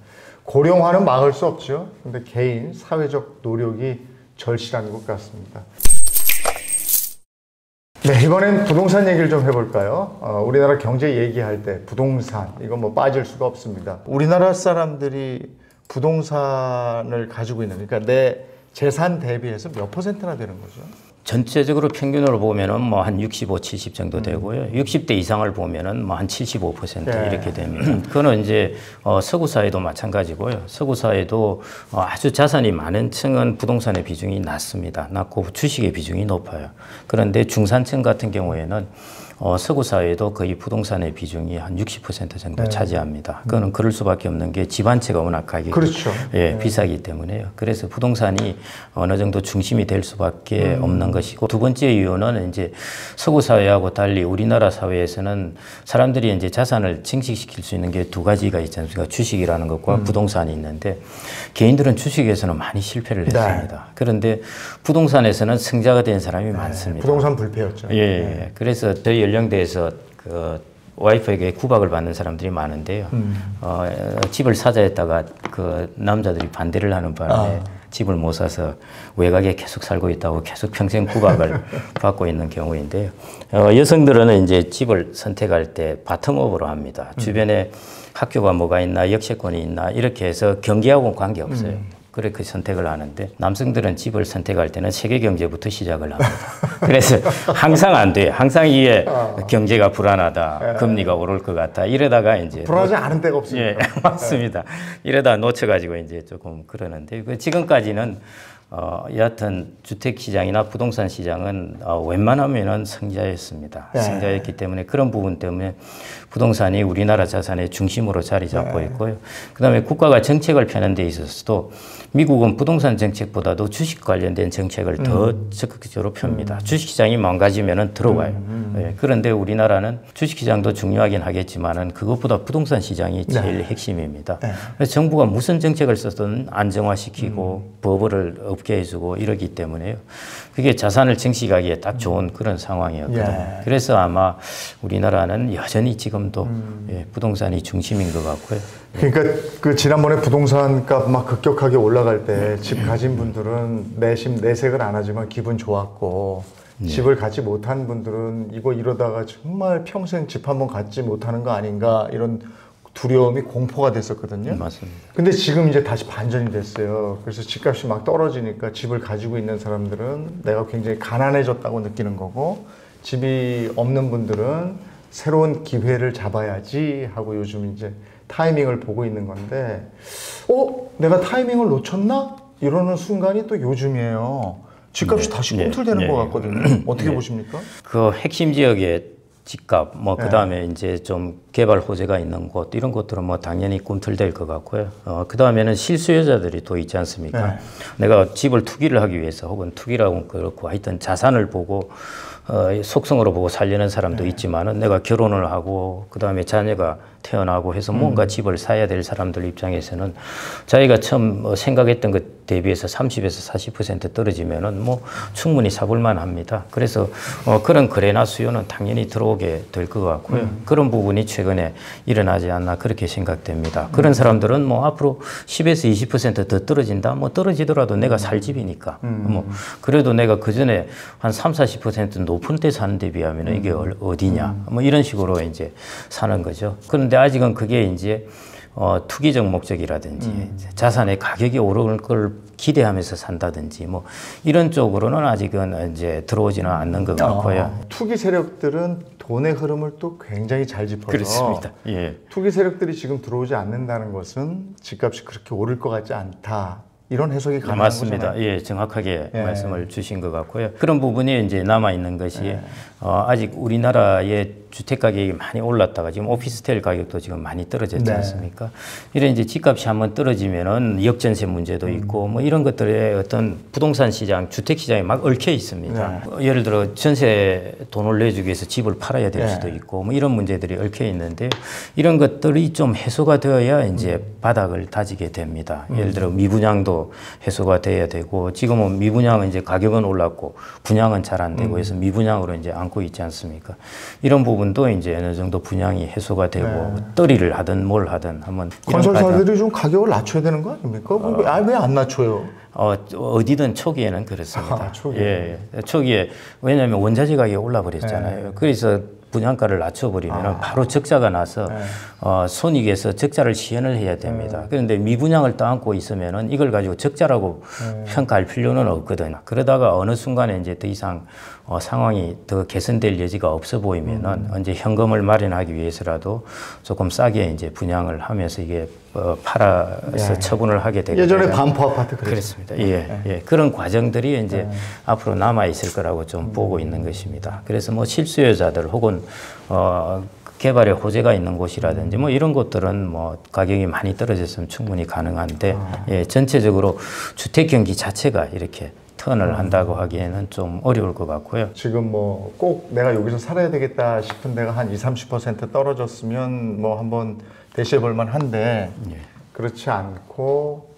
고령화는 막을 수 없죠. 근데 개인, 사회적 노력이 절실한 것 같습니다. 네, 이번엔 부동산 얘기를 좀 해볼까요? 우리나라 경제 얘기할 때 부동산, 이건 뭐 빠질 수가 없습니다. 우리나라 사람들이 부동산을 가지고 있는, 그러니까 내 재산 대비해서 몇 %나 되는 거죠? 전체적으로 평균으로 보면은 뭐 한 65, 70 정도 되고요. 60대 이상을 보면은 뭐 한 75% 이렇게 됩니다. 그거는 이제 서구 사회도 마찬가지고요. 서구 사회도 아주 자산이 많은 층은 부동산의 비중이 낮습니다. 낮고 주식의 비중이 높아요. 그런데 중산층 같은 경우에는 서구 사회도 거의 부동산의 비중이 한 60% 정도 차지합니다. 그거는 그럴 수밖에 없는 게 집 한 채가 워낙 가격이 비싸기 때문에요. 그래서 부동산이 어느 정도 중심이 될 수밖에 없는 것이고, 두 번째 이유는 이제 서구 사회하고 달리 우리나라 사회에서는 사람들이 이제 자산을 증식시킬 수 있는 게 2가지가 있지 않습니까? 주식이라는 것과 부동산이 있는데 개인들은 주식에서는 많이 실패를 했습니다. 그런데 부동산에서는 승자가 된 사람이 많습니다. 부동산 불패였죠. 예. 그래서 저희 연령대에서 그 와이프에게 구박을 받는 사람들이 많은데요. 집을 사자 했다가 그 남자들이 반대를 하는 바람에 집을 못 사서 외곽에 계속 살고 있다고 계속 평생 구박을 받고 있는 경우인데요. 여성들은 이제 집을 선택할 때 바텀업으로 합니다. 주변에 학교가 뭐가 있나, 역세권이 있나 이렇게 해서 경기하고는 관계없어요. 그렇게 선택을 하는데 남성들은 집을 선택할 때는 세계 경제부터 시작을 합니다. 그래서 항상 안 돼요. 항상 이게 경제가 불안하다, 금리가 오를 것 같다. 이러다가 이제 불안하지 않은 데가 없습니다. 예, 맞습니다. 이러다 놓쳐가지고 이제 조금 그러는데 지금까지는 여하튼 주택시장이나 부동산 시장은 웬만하면은 성장했습니다. 네. 성장했기 때문에 그런 부분 때문에 부동산이 우리나라 자산의 중심으로 자리 잡고 네. 있고요. 그다음에 국가가 정책을 펴는 데 있어서도 미국은 부동산 정책보다도 주식 관련된 정책을 더 적극적으로 펴니다. 주식시장이 망가지면은 들어와요. 네. 그런데 우리나라는 주식시장도 중요하긴 하겠지만은 그것보다 부동산 시장이 제일 네. 핵심입니다. 네. 그래서 정부가 무슨 정책을 썼든 안정화시키고 버블을 없게 해주고 이러기 때문에요. 그게 자산을 증식하기에 딱 좋은 그런 상황이었거든요. 예. 그래서 아마 우리나라는 여전히 지금도 예, 부동산이 중심인 것 같고요. 그러니까 그 지난번에 부동산 값 막 급격하게 올라갈 때 집 가진 분들은 내색을 안 하지만 기분 좋았고 집을 갖지 못한 분들은 이거 이러다가 정말 평생 집 한번 갖지 못하는 거 아닌가 이런 두려움이 공포가 됐었거든요. 맞습니다. 근데 지금 이제 다시 반전이 됐어요. 그래서 집값이 막 떨어지니까 집을 가지고 있는 사람들은 내가 굉장히 가난해졌다고 느끼는 거고 집이 없는 분들은 새로운 기회를 잡아야지 하고 요즘 이제 타이밍을 보고 있는 건데 내가 타이밍을 놓쳤나? 이러는 순간이 또 요즘이에요. 집값이 다시 꿈틀대는 것 같거든요. 어떻게 보십니까? 그 핵심 지역에 집값, 그다음에 이제 좀 개발 호재가 있는 곳, 이런 것들은 당연히 꿈틀댈 것 같고요. 그다음에는 실수요자들이 또 있지 않습니까? 내가 집을 투기를 하기 위해서 혹은 투기라고 그렇고 하여튼 자산을 보고 속성으로 보고 살려는 사람도 있지만은 내가 결혼을 하고 그다음에 자녀가 태어나고 해서 뭔가 집을 사야 될 사람들 입장에서는 자기가 처음 생각했던 것 대비해서 30에서 40% 떨어지면은 충분히 사볼만 합니다. 그래서 그런 거래나 수요는 당연히 들어오게 될 것 같고요. 그런 부분이 최근에 일어나지 않나 그렇게 생각됩니다. 그런 사람들은 앞으로 10에서 20% 더 떨어진다? 떨어지더라도 내가 살 집이니까. 그래도 내가 그 전에 한 3, 40% 높은 데 사는 데 비하면 이게 어디냐? 이런 식으로 이제 사는 거죠. 그런데 아직은 그게 이제 투기적 목적이라든지 자산의 가격이 오를 걸 기대하면서 산다든지 이런 쪽으로는 아직은 이제 들어오지는 않는 것 같고요. 투기 세력들은 돈의 흐름을 또 굉장히 잘 짚어서 그렇습니다. 예. 투기 세력들이 지금 들어오지 않는다는 것은 집값이 그렇게 오를 것 같지 않다. 이런 해석이 가능한 맞습니다. 거잖아요. 예, 정확하게 말씀을 주신 것 같고요. 그런 부분이 이제 남아 있는 것이 아직 우리나라의 주택 가격이 많이 올랐다가 지금 오피스텔 가격도 지금 많이 떨어졌지 않습니까? 이런 이제 집값이 한번 떨어지면은 역전세 문제도 있고 이런 것들에 어떤 부동산 시장, 주택 시장이 막 얽혀 있습니다. 예를 들어 전세 돈을 내주기 위해서 집을 팔아야 될 수도 있고 이런 문제들이 얽혀 있는데 이런 것들이 좀 해소가 되어야 이제 바닥을 다지게 됩니다. 예를 들어 미분양도 해소가 돼야 되고 지금은 미분양은 이제 가격은 올랐고 분양은 잘 안 되고 해서 미분양으로 이제 안고 있지 않습니까? 이런 부분도 이제 어느 정도 분양이 해소가 되고 떨이를 하든 뭘 하든 한번 건설사들이 좀 가격을 낮춰야 되는 거 아닙니까? 왜 안 낮춰요? 어디든 초기에는 그렇습니다. 초기에. 예, 초기에 왜냐하면 원자재 가격이 올라버렸잖아요. 그래서 분양가를 낮춰버리면 바로 적자가 나서 손익에서 적자를 시현을 해야 됩니다. 그런데 미분양을 떠안고 있으면은 이걸 가지고 적자라고 평가할 필요는 없거든요. 그러다가 어느 순간에 이제 더 이상 상황이 더 개선될 여지가 없어 보이면은 이제 현금을 마련하기 위해서라도 조금 싸게 이제 분양을 하면서 이게 팔아서 처분을 하게 되거든요. 예전에 반포 아파트 그렇습니다. 예. 그런 과정들이 이제 앞으로 남아 있을 거라고 좀 보고 있는 것입니다. 그래서 실수요자들 혹은 개발에 호재가 있는 곳이라든지 이런 곳들은 가격이 많이 떨어졌으면 충분히 가능한데 예, 전체적으로 주택 경기 자체가 이렇게 턴을 한다고 하기에는 좀 어려울 것 같고요. 지금 꼭 내가 여기서 살아야 되겠다 싶은 데가 한 20-30% 떨어졌으면 한번 대시해 볼 만한데 그렇지 않고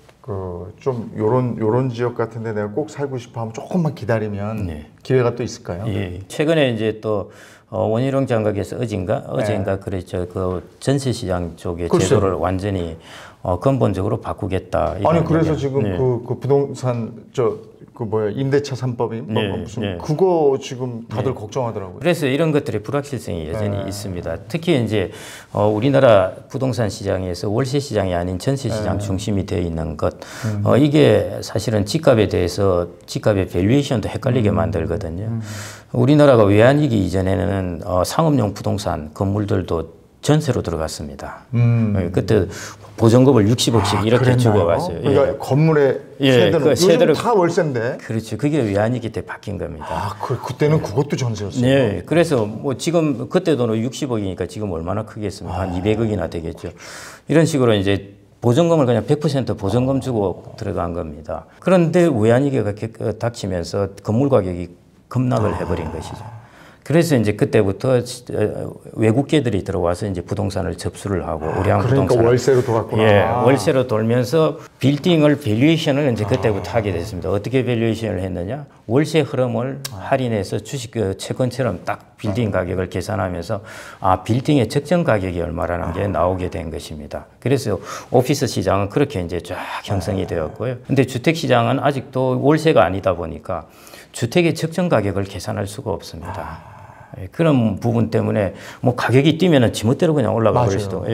좀 요런 지역 같은데 내가 꼭 살고 싶어 하면 조금만 기다리면 기회가 또 있을까요? 예. 최근에 이제 또 원희룡 장관께서 어젠가 그랬죠. 그 전세 시장 쪽의 제도를 완전히 근본적으로 바꾸겠다. 아니 그래서 지금 그 부동산 임대차 3법이 무슨 그거 지금 다들 걱정하더라고요. 그래서 이런 것들의 불확실성이 여전히 있습니다. 특히 이제 우리나라 부동산 시장에서 월세 시장이 아닌 전세 시장 중심이 되어 있는 것 이게 사실은 집값에 대해서 집값의 밸류에이션도 헷갈리게 만들거든요. 우리나라가 외환위기 이전에는 상업용 부동산 건물들도 전세로 들어갔습니다. 그때 보증금을 60억씩 이렇게 그랬나요? 주고 갔어요. 그러니까 건물의 세대는 요즘 다 월세인데. 그렇죠. 그게 외환위기 때 바뀐 겁니다. 아, 그때는 그것도 전세였어요. 네, 그래서 뭐 지금 그때 돈은 60억이니까 지금 얼마나 크겠습니까? 한 200억이나 되겠죠. 이런 식으로 이제 보증금을 그냥 100% 보증금 주고 들어간 겁니다. 그런데 외환위기가 닥치면서 건물 가격이 급락을 해버린 것이죠. 그래서 이제 그때부터 외국계들이 들어와서 이제 부동산을 접수를 하고 우량 부동산. 그러니까 월세로 돌았구나. 예, 월세로 돌면서 빌딩을 밸류에이션을 이제 그때부터 하게 됐습니다. 어떻게 밸류에이션을 했느냐? 월세 흐름을 할인해서 주식 채권처럼 딱 빌딩 가격을 계산하면서 빌딩의 적정 가격이 얼마라는 게 나오게 된 것입니다. 그래서 오피스 시장은 그렇게 이제 쫙 형성이 되었고요. 근데 주택 시장은 아직도 월세가 아니다 보니까 주택의 적정 가격을 계산할 수가 없습니다. 그런 부분 때문에 뭐 가격이 뛰면은 지멋대로 그냥 올라가 버릴 수도,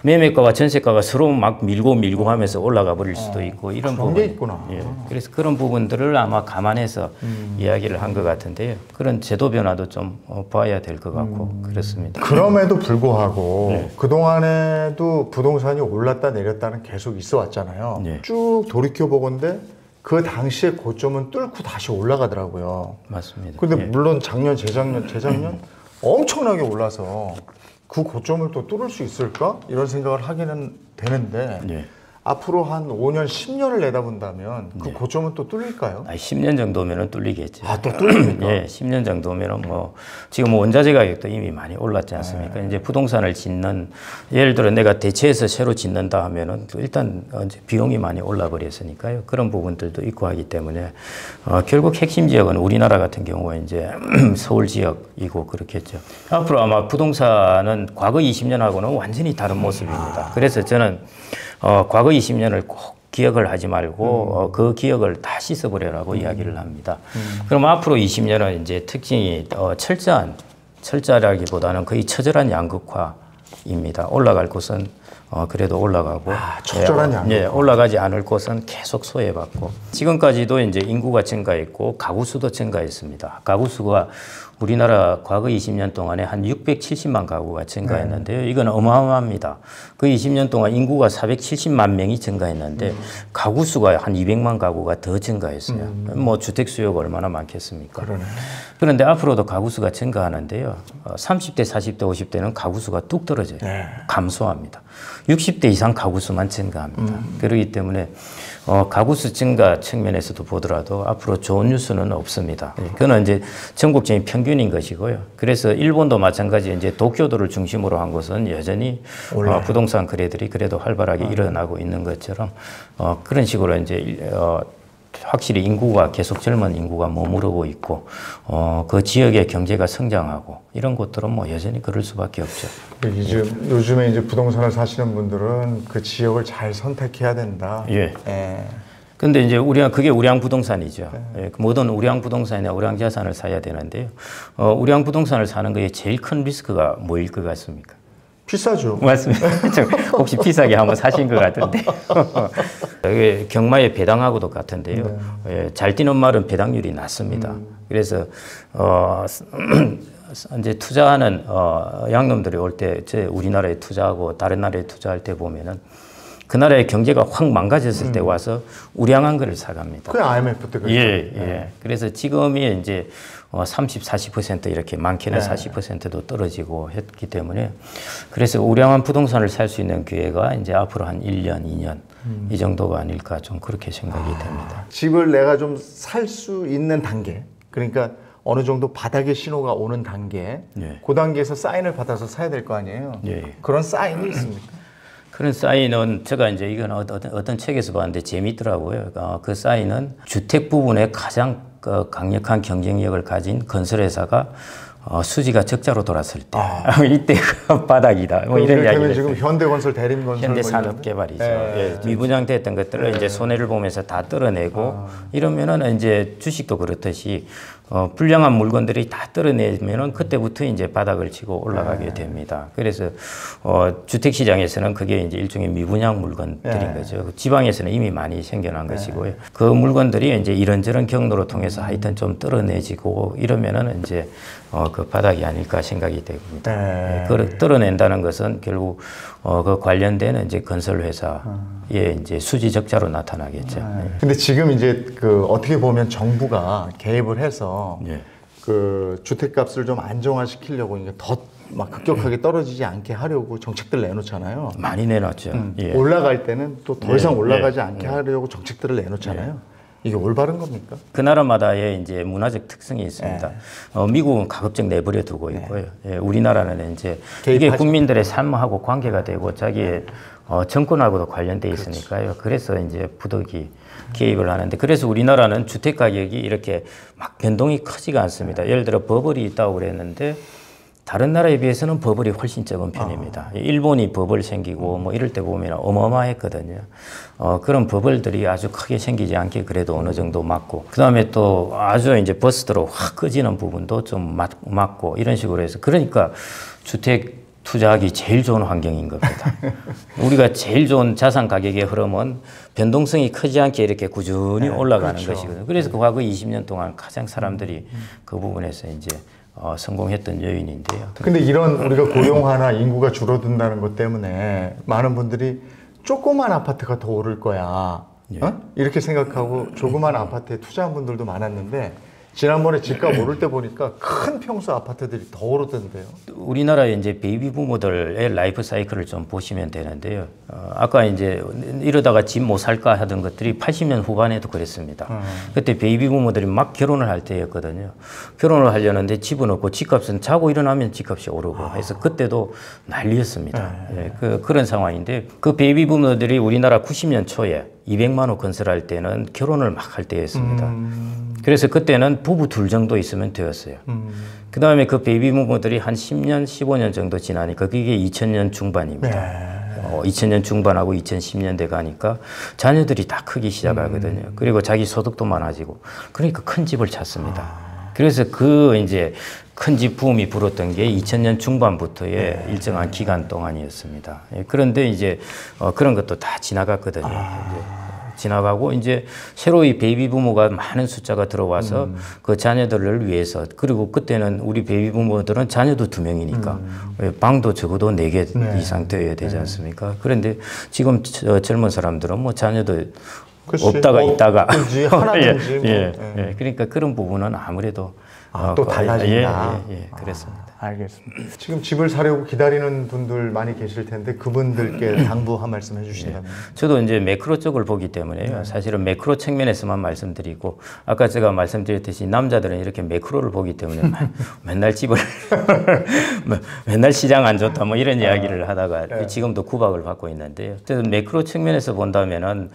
매매가와 전세가가 서로 막 밀고 하면서 올라가 버릴 수도 있고 이런 부분. 게 있구나. 그래서 그런 부분들을 아마 감안해서 이야기를 한 것 같은데요. 그런 제도 변화도 좀 봐야 될 것 같고 그렇습니다. 그럼에도 불구하고 그동안에도 부동산이 올랐다 내렸다는 계속 있어 왔잖아요. 쭉 돌이켜 보건데 그 당시의 고점은 뚫고 다시 올라가더라고요. 맞습니다. 근데 물론 작년, 재작년 엄청나게 올라서 그 고점을 또 뚫을 수 있을까? 이런 생각을 하기는 되는데 앞으로 한 5년, 10년을 내다본다면 그 고점은 또 뚫릴까요? 10년 정도면은 뚫리겠죠. 또 뚫립니까? 10년 정도면은 뭐 지금 원자재 가격도 이미 많이 올랐지 않습니까? 이제 부동산을 짓는 예를 들어 내가 대체해서 새로 짓는다 하면은 일단 비용이 많이 올라 버렸으니까요. 그런 부분들도 있고 하기 때문에 결국 핵심 지역은 우리나라 같은 경우에 이제 서울 지역이고 그렇겠죠. 앞으로 아마 부동산은 과거 20년하고는 완전히 다른 모습입니다. 그래서 저는 과거 20년을 꼭 기억을 하지 말고 그 기억을 다 씻어버려라고 이야기를 합니다. 그럼 앞으로 20년은 이제 특징이 철저하기보다는 거의 처절한 양극화입니다. 올라갈 곳은 그래도 올라가고 적절한 양극화. 올라가지 않을 곳은 계속 소외받고 지금까지도 이제 인구가 증가했고 가구 수도 증가했습니다. 가구 수가 우리나라 과거 20년 동안에 한 670만 가구가 증가했는데요. 이건 어마어마합니다. 그 20년 동안 인구가 470만 명이 증가했는데 가구 수가 한 200만 가구가 더 증가했어요. 뭐 주택 수요가 얼마나 많겠습니까? 그런데 앞으로도 가구 수가 증가하는데요. 30대, 40대, 50대는 가구 수가 뚝 떨어져요. 감소합니다. 60대 이상 가구 수만 증가합니다. 그렇기 때문에 가구 수 증가 측면에서도 보더라도 앞으로 좋은 뉴스는 없습니다. 그건 이제 전국적인 평균인 것이고요. 그래서 일본도 마찬가지 이제 도쿄도를 중심으로 한 곳은 여전히 부동산 거래들이 그래도 활발하게 일어나고 있는 것처럼 그런 식으로 이제 확실히 인구가 계속 젊은 인구가 머무르고 있고 그 지역의 경제가 성장하고 이런 곳들은 뭐 여전히 그럴 수밖에 없죠. 요즘에 이제 부동산을 사시는 분들은 그 지역을 잘 선택해야 된다. 근데 이제 그게 우량 부동산이죠. 모든 우량 부동산이나 우량 자산을 사야 되는데요. 우량 부동산을 사는 거에 제일 큰 리스크가 뭐일 것 같습니까? 비싸죠. 맞습니다. 혹시 비싸게 한번 사신 것 같은데. 경마의 배당하고도 같은데요. 잘 뛰는 말은 배당률이 낮습니다. 그래서 이제 투자하는 양놈들이 올 때 우리나라에 투자하고 다른 나라에 투자할 때 보면은 그 나라의 경제가 확 망가졌을 때 와서 우량한 거를 사갑니다. 그 IMF 때 그랬죠. 그래서 지금이 이제 30, 40% 이렇게 많게는 40%도 떨어지고 했기 때문에 그래서 우량한 부동산을 살 수 있는 기회가 이제 앞으로 한 1년, 2년 이 정도가 아닐까 좀 그렇게 생각이 됩니다. 집을 내가 좀 살 수 있는 단계, 그러니까 어느 정도 바닥의 신호가 오는 단계, 그 단계에서 사인을 받아서 사야 될 거 아니에요. 그런 사인이 있습니까? 그런 사인은 제가 이제 이건 어떤 책에서 봤는데 재미있더라고요. 그 사인은 주택 부분에 가장 강력한 경쟁력을 가진 건설회사가 수지가 적자로 돌았을 때 이때가 바닥이다. 뭐 이런 이야기를 지금 현대건설, 대림건설, 현대산업개발이죠. 미분양됐던 것들을 이제 손해를 보면서 다 떨어내고 이러면은 이제 주식도 그렇듯이 불량한 물건들이 다 떨어내면은 그때부터 이제 바닥을 치고 올라가게 됩니다. 그래서 주택 시장에서는 그게 이제 일종의 미분양 물건들인 거죠. 지방에서는 이미 많이 생겨난 것이고요. 그 물건들이 이제 이런저런 경로로 통해서 하여튼 좀 떨어내지고 이러면은 이제 그 바닥이 아닐까 생각이 됩니다. 그걸 떨어낸다는 것은 결국 그 관련된 이제 건설 회사의 이제 수지 적자로 나타나겠죠. 근데 지금 이제 그 어떻게 보면 정부가 개입을 해서 그 주택값을 좀 안정화시키려고 이게 더 막 급격하게 떨어지지 않게 하려고 정책들 내놓잖아요. 많이 내놨죠. 올라갈 때는 또 더 이상 올라가지 않게 하려고 정책들을 내놓잖아요. 이게 올바른 겁니까? 그 나라마다의 이제 문화적 특성이 있습니다. 미국은 가급적 내버려 두고 있고요. 우리나라는 이제 이게 국민들의 삶하고 관계가 되고 자기의 정권하고도 관련돼 있으니까요. 그래서 이제 부득이 개입을 하는데, 그래서 우리나라는 주택 가격이 이렇게 막 변동이 크지가 않습니다. 예를 들어 버블이 있다고 그랬는데 다른 나라에 비해서는 버블이 훨씬 적은 편입니다. 일본이 버블 생기고 뭐 이럴 때 보면 어마어마했거든요. 그런 버블들이 아주 크게 생기지 않게 그래도 어느 정도 막고, 그 다음에 또 아주 이제 버스트로 확 꺼지는 부분도 좀 막고 이런 식으로 해서, 그러니까 주택 투자하기 제일 좋은 환경인 겁니다. 우리가 제일 좋은 자산 가격의 흐름은 변동성이 크지 않게 이렇게 꾸준히 올라가는 것이거든요. 그래서 그 과거 20년 동안 가장 사람들이 그 부분에서 이제 성공했던 요인인데요. 근데 이런 우리가 고령화나 인구가 줄어든다는 것 때문에 많은 분들이 조그만 아파트가 더 오를 거야. 이렇게 생각하고 조그만 아파트에 투자한 분들도 많았는데 지난번에 집값 오를 때 보니까 큰 평수 아파트들이 더 오르던데요. 우리나라의 이제 베이비 부모들의 라이프 사이클을 좀 보시면 되는데요. 아까 이제 이러다가 집 못 살까 하던 것들이 80년 후반에도 그랬습니다. 그때 베이비 부모들이 막 결혼을 할 때였거든요. 결혼을 하려는데 집은 없고 집값은 자고 일어나면 집값이 오르고 해서 그때도 난리였습니다. 그런 상황인데, 그 베이비 부모들이 우리나라 90년 초에 200만 호 건설할 때는 결혼을 막 할 때였습니다. 그래서 그때는 부부 둘 정도 있으면 되었어요. 그 다음에 그 베이비 부모들이 한 10년, 15년 정도 지나니까 그게 2000년 중반입니다. 2000년 중반하고 2010년대 가니까 자녀들이 다 크기 시작하거든요. 그리고 자기 소득도 많아지고, 그러니까 큰 집을 찾습니다. 그래서 그 이제 큰 집 붐이 불었던 게 2000년 중반부터의 일정한 기간 동안이었습니다. 그런데 이제 그런 것도 다 지나갔거든요. 지나가고 이제 새로이 베이비 부모가 많은 숫자가 들어와서 그 자녀들을 위해서, 그리고 그때는 우리 베이비 부모들은 자녀도 2명이니까 방도 적어도 4개 이상 되어야 되지 않습니까? 그런데 지금 젊은 사람들은 뭐 자녀도 없다가 있다가 하나든지 그러니까 그런 부분은 아무래도 또 달라진다. 그렇습니다. 알겠습니다. 지금 집을 사려고 기다리는 분들 많이 계실 텐데 그분들께 당부 한 말씀 해주신다면. 저도 이제 매크로 쪽을 보기 때문에요. 사실은 매크로 측면에서만 말씀드리고, 아까 제가 말씀드렸듯이 남자들은 이렇게 매크로를 보기 때문에 맨날 집을 맨날 시장 안 좋다 뭐 이런 이야기를 하다가 지금도 구박을 받고 있는데요. 그래서 매크로 측면에서 본다면은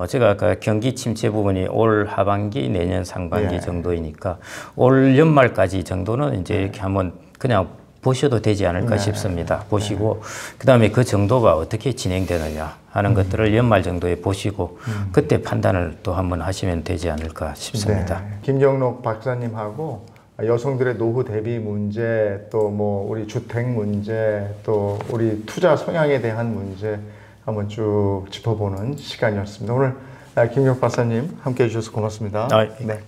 제가 아까 경기 침체 부분이 올 하반기 내년 상반기 정도이니까 올 연말까지 정도는 이제 이렇게 한번 그냥 보셔도 되지 않을까 싶습니다. 보시고 그 다음에 그 정도가 어떻게 진행되느냐 하는 것들을 연말 정도에 보시고 그때 판단을 또 한번 하시면 되지 않을까 싶습니다. 김경록 박사님하고 여성들의 노후 대비 문제, 또 뭐 우리 주택 문제, 또 우리 투자 성향에 대한 문제 한번 쭉 짚어보는 시간이었습니다. 오늘 김경록 박사님 함께 해주셔서 고맙습니다. 네.